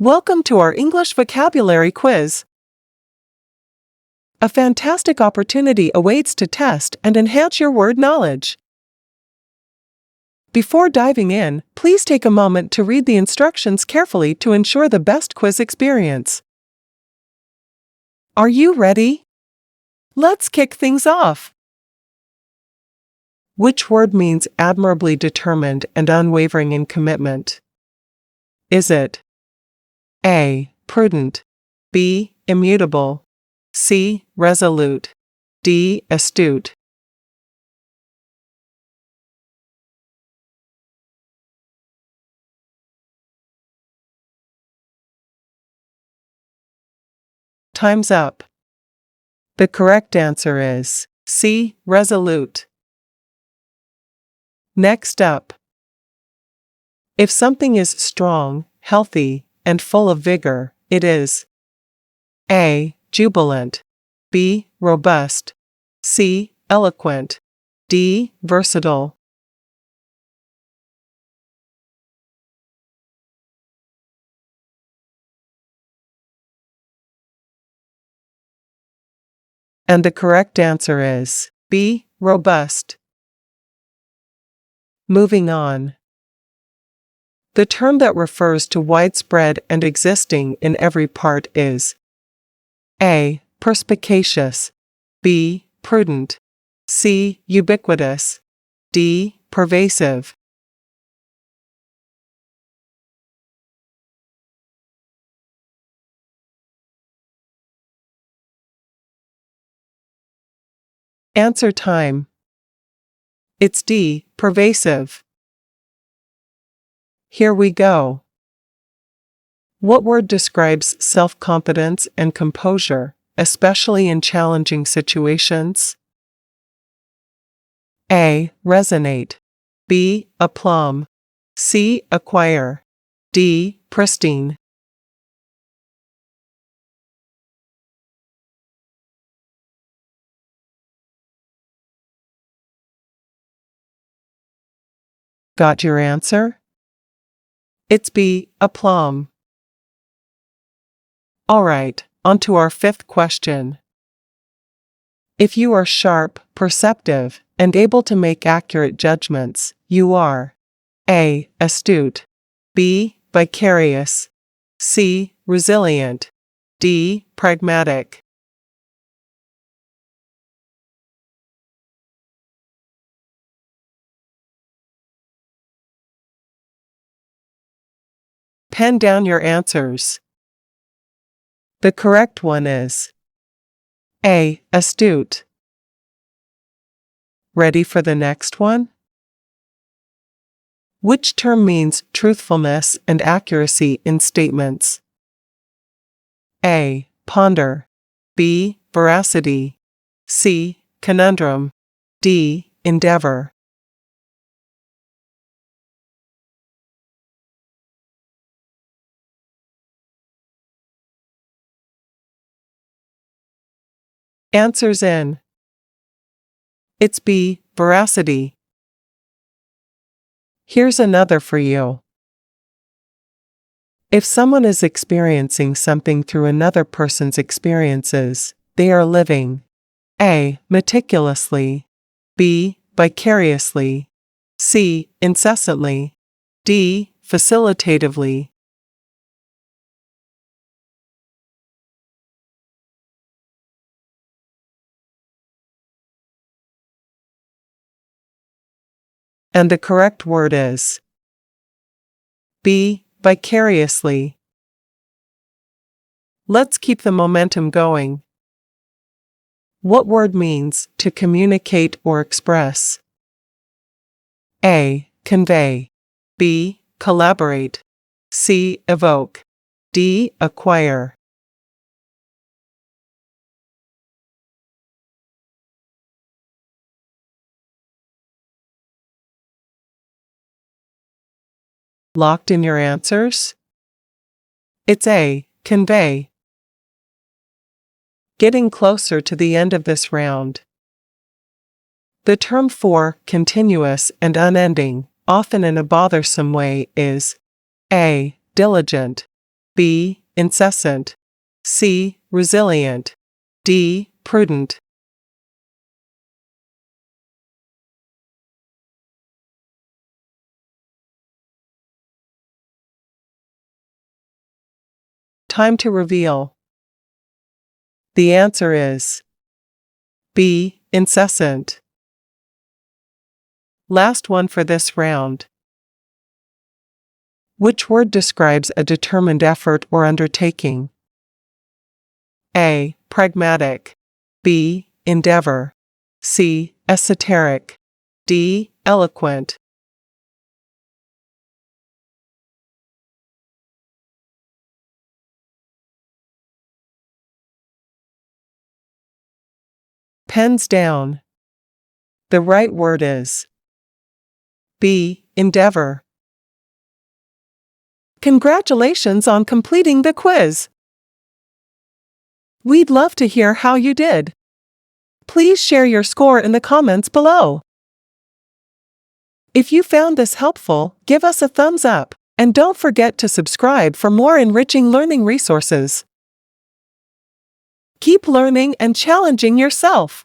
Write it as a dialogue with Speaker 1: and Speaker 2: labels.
Speaker 1: Welcome to our English vocabulary quiz. A fantastic opportunity awaits to test and enhance your word knowledge. Before diving in, please take a moment to read the instructions carefully to ensure the best quiz experience. Are you ready? Let's kick things off. Which word means admirably determined and unwavering in commitment? Is it A. Prudent, B. Immutable, C. Resolute, D. Astute? Time's up. The correct answer is C. Resolute. Next up. If something is strong, healthy, and full of vigor, it is A. Jubilant, B. Robust, C. Eloquent, D. Versatile. And the correct answer is B. Robust. Moving on. The term that refers to widespread and existing in every part is A. Perspicacious, B. Prudent, C. Ubiquitous, D. Pervasive. Answer time. It's D. Pervasive. Here we go. What word describes self-confidence and composure, especially in challenging situations? A. Resonate, B. Aplomb, C. Acquire, D. Pristine. Got your answer? It's B. Aplomb. Alright, on to our fifth question. If you are sharp, perceptive, and able to make accurate judgments, you are A. Astute, B. Vicarious, C. Resilient, D. Pragmatic. Pen down your answers. The correct one is A. Astute. Ready for the next one? Which term means truthfulness and accuracy in statements? A. Ponder, B. Veracity, C. Conundrum, D. Endeavor. Answers in. It's B. Veracity. Here's another for you. If someone is experiencing something through another person's experiences, they are living A. Meticulously, B. Vicariously, C. Incessantly, D. Facilitatively. And the correct word is B. Vicariously. Let's keep the momentum going. What word means to communicate or express? A. Convey, B. Collaborate, C. Evoke, D. Acquire. Locked in your answers? It's A. Convey. Getting closer to the end of this round. The term for continuous and unending, often in a bothersome way, is A. Diligent, B. Incessant. C. Resilient. D. Prudent. Time to reveal. The answer is B. Incessant. Last one for this round. Which word describes a determined effort or undertaking? A. Pragmatic. B. Endeavor. C. Esoteric. D. Eloquent. Pens down. The right word is B. Endeavor. Congratulations on completing the quiz! We'd love to hear how you did. Please share your score in the comments below. If you found this helpful, give us a thumbs up, and don't forget to subscribe for more enriching learning resources. Keep learning and challenging yourself.